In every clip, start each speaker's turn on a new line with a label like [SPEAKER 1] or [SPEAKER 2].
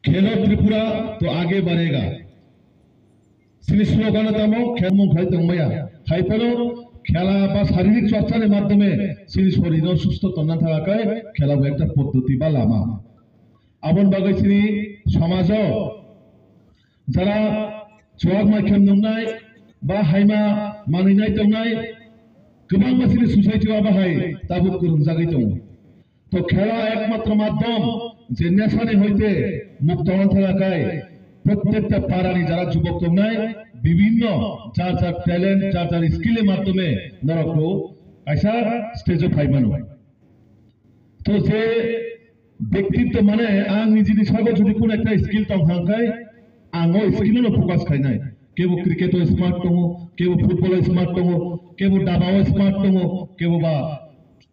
[SPEAKER 1] खेलो त्रिपुरा तो आगे बढ़ेगा सिनी स्लोगान तामो खेलमु खाइ तंगमाया खाइफोरो खेला बा शारीरिक चर्चानि माध्यमे सिनी शरीर सुस्थ तन्ना थाकाय खेलाबो एकटा पद्धति बा लामा आबन बागै सिनी समाजो जारा जवाग माइखेम दंनाय बा हाइमा मानिनाय दंनाय गोबां मानसिनि सोसाइटिआ बाहाय ताबुक गुरुंजागै दं तो खेला एकमात्र माध्यम जे नेशानि हইতে मुक्त हन थाकाय प्रत्येकटा पारानि जारा जुबक दंनाय विभिन्न जार जार टैलेंट जार जार स्किलेर माध्यमे नरकखौ कायसा स्टेजआव फाइमानो तो जे व्यक्तित्व माने आं निजिनि सागो जुदि कोन एकटा स्किल दंखांखाय आङो स्किलनो फोकास खायनाय केबो क्रिकेटआव स्मार्ट दङ केबो फुटबलाव स्मार्ट दङ केबो दाबाव स्मार्ट दङ केबो बा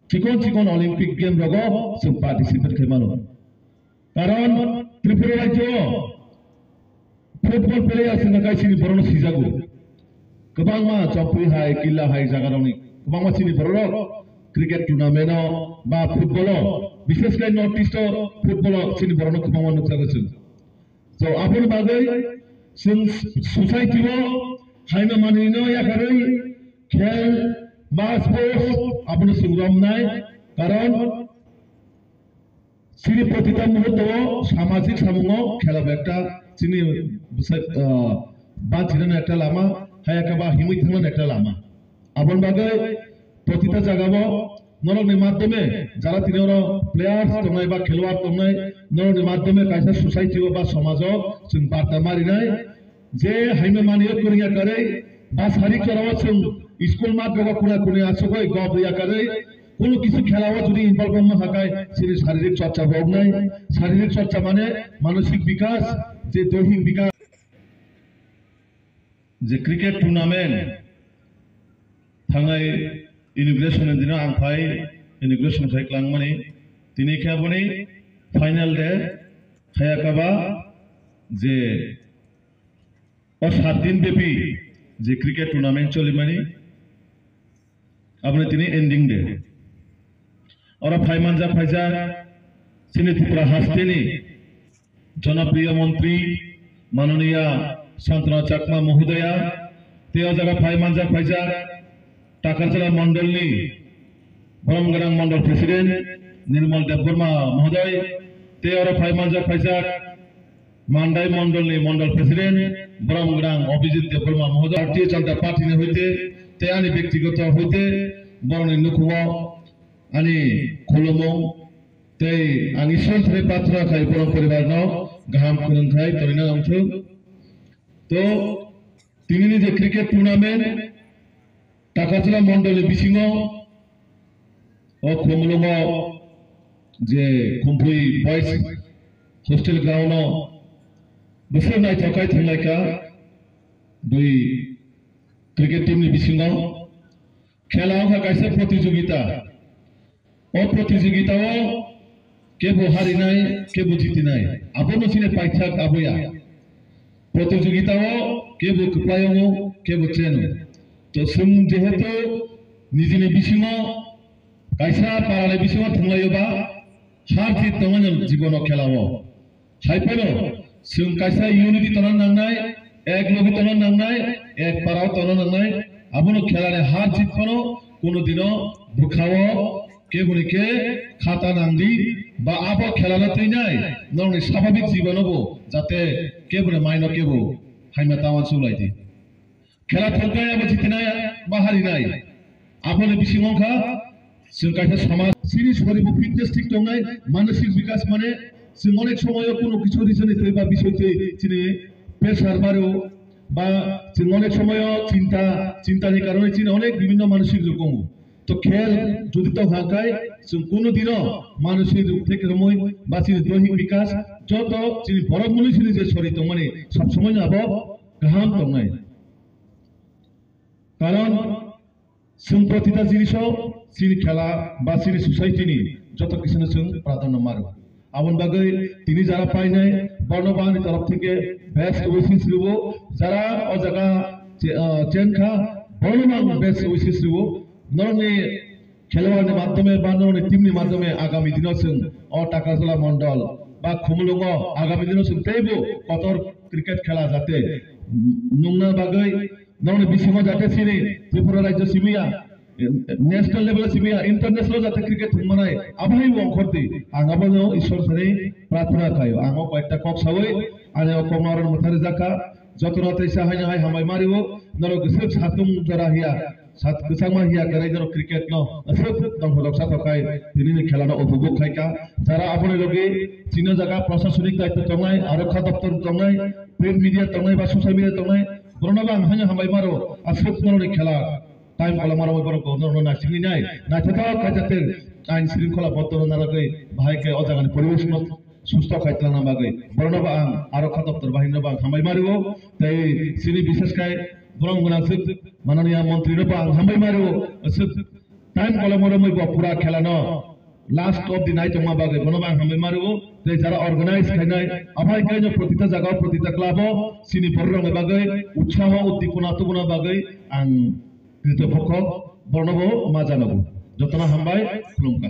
[SPEAKER 1] चिकन चिकन ओलम्पिक गेम रगो जों पार्टिसिपेट खालामो कारण त्रिपुरा राज्योआव फुटबल प्लेयार जों गायसिनि बरनो सिजागो गोबां मा जम्पी हाय किल्ला हाय जागारावनि गोबां मानसिनि बरनो क्रिकेट टुर्नामेन्टआव बा फुटबलाव विशेषकै नर्थ ईस्टआव फुटबलाव जोंनि बरनो गोबां नुजागो जों तो आबोर बागै जों सोसाइटिआव हाइमा मानिनो याकारै खेल बा स्पोर्ट्स आबोनो सुग्रामनाय कारण सिनि प्रतिटा मुहूर्तआव सामाजिक सामुङाव खेलाबो एकटा जोंनि बांचिनो एकटा लामा हायाकाबा हिमै थांनो एकटा लामा आबोन बागै प्रतिटा जायगायाव नरकनि माध्यमे जारा तिनियाव प्लेयार्स दंनाय बा खेलवाड़ दंनाय नरकनि माध्यमे कायसा सोसाइटिआव बा समाजाव जों बार्ता मारिनाय जे हाइमे मानियो करिया करे बा सारि कराव जों स्कुल मात गवा कुना कुनि आसोखै गबरिया करे কোনো কিছু খেলাও যদি ইনভলভ হওয়া হাকায় সেটি শারীরিক চর্চা হোক নাই শারীরিক চর্চা মানে মানসিক বিকাশ যে দৈহিক বিকাশ যে ক্রিকেট টুর্নামেন্ট থাঙ্গাই ইনিগ্রেশন দিনা आं फाय इनिग्रेशन फाय क्लांगमानि दिनै खेबनि फाइनाल डे खायाकाबा जे और 7 दिन ब्यापी जे क्रिकेट टूर्नामेंट चलिमानि आपने दिनै एंडिंग डे और फाइमानजा फाइजा सिनी त्रिपुरा हास्टेनि जनप्रिय मंत्री माननीय शांतना चाकमा महोदया तेव जगह फाइमानजा फाइजा टाकारजला मंडलनि बरमगोनां मंडल प्रेसिडेंट निर्मल देबबर्मा महोदय तेव फाइमानजा फाइजा मानदाय मंडलनि मंडल प्रेसिडेंट बरमगोनां अभिजित देबबर्मा महोदय भारतीय जनता पार्टी हইতে ते आंनि व्यक्तिगत हইতে बरनि नुखुआव आंनि खुलुमो ते आं ईश्वरनिफ्राय प्रार्थना खाय बर परिवारनाव गाहाम खुलुमथाय तरिना आंथों तो दिनैनि जे क्रिकेट टूर्नामेंट टाकारजला मंडलनि बिसिङाव अ खुमलुङाव जे खुमफुइ बयज हस्टेल ग्राउन्डआव बोसोर नायथावखाय थांनायखा दुइ क्रिकेट टीमनि बिसिङाव खेलायाव कायसा प्रतियोगिता और प्रतियोगिताओं केबो हारिनाय केबो जितिनाय आबोनो सिने पाइथाक आबोया प्रतियोगिताओं केबो कप्लायों केबो चेनो तो जों जेहेतु निजिनि बिसिङाव कायसा पारानि बिसिङाव थांलायोबा हार जित दङ जीवनाव खेलायाव हायफोरो जों कायसा यूनिटी तन नांनाय एक लोगि तन नांनाय एक पाराव तन नांनाय आबोनो खेलानि हार जितफोरो कोनो दिनो बुखाव केबुनिके खाता नांदी बा आबो खेलाना तैनाय नरनि स्वाभाविक जीवनबो जाते केबुने माइनो केबो हाइमा तावान सुलायदि खेला थंकाय आबो जितनाय बा हारिनाय आबोनि बिसिङावखा जों कायसा समाज सिनि शरीरबो फिटनेस ठीक दंनाय मानसिक विकास माने जों अनेक समायाव कोनो किछु रिजननि थै बा बिसयथै दिनै प्रेसार बारो बा जों अनेक समायाव चिंतानि कारणे दिनै अनेक विभिन्न मानसिक रोग दङ तो खेल যদি তো হাকায় जों কোনো দিনও মানসিক রূপ থেকে রমই বাসির দৈহিক বিকাশ যত যিনি বড় মনুষ্যনি যে শরীর মানে সব সময় আবো গাহাম দंनाय কারণ जों প্রতিটা জিনিসও সিনি খেলা বা সিনি সোসাইটিনি যত কিছুনে जों প্রাধান্য মারো আবন বাগৈ তিনি যারা পাইনায় বর্ণবাণী তরফ থেকে বেস্ট উইশেস রুবো যারা ও জায়গা চেনখা বর্ণবাণ বেস্ট উইশেস রুবো नरनि खेलवाड़नि माध्यमे बा नरनि टीमनि माध्यमे आगामी दिनाव जों टाकारजला मंडल বা খুমলুঙ্গ আগামী দিনে সুতেইবো কতর ক্রিকেট খেলা যাতে নুংনা বাগৈ ননে বিসিমো যাতে সিনি ত্রিপুরা রাজ্য সিমিয়া ন্যাশনাল লেভেল সিমিয়া ইন্টারন্যাশনাল যাতে ক্রিকেট থুমানাय আবাই অংখরতি আঙাবনো ঈশ্বর সারে প্রার্থনা খায়ো আঙো কয়েকটা কক সাবই আনে কমারন মথারে জাকা যতনাতে সাহায্য হয় হামাই মারিবো নরক সব সাতুম জরা হিয়া সাত গোসাংমা হিয়া গরাই জর ক্রিকেট ন সব দংহলক সাতকাই দিনি খেলানো উপভোগ খাইকা যারা আপনি লগে চিনো জায়গা প্রশাসনিক দায়িত্ব তংনাই আরক্ষা দপ্তর তংনাই প্রিন্ট মিডিয়া তংনাই বা সোশ্যাল মিডিয়া তংনাই বরনাবা হানি হামাই মারো আর সব নরনি খেলা টাইম কলা মারো বড় কো নরন নাচিনি নাই নাচতা কাজাতে আইন শৃঙ্খলা বদ্ধ নালাগৈ ভাইকে অজাগানি পরিবেশ সুস্থ খাইতলানা বাগৈ বরনাবা আরক্ষা দপ্তর বাহিনী বা হামাই মারিব তাই সিনি বিশেষকায় বরং গুনাসিক মাননীয় মন্ত্রী বা হামাই মারিব টাইম কলা মারো মই পুরা খেলা ন লাস্ট অফ দি নাইট মা বাগৈ বরনাবা হামাই মারিব তাই যারা অর্গানাইজ খাইনাই আভাই কাইনো প্রতিটা জায়গা প্রতিটা ক্লাব সিনি বররং বাগৈ উৎসাহ উদ্দীপনা তুবনা বাগৈ আং কৃতপক্ষ বর্ণব মা জানাবো যতনা হামবাই খুলুমকা।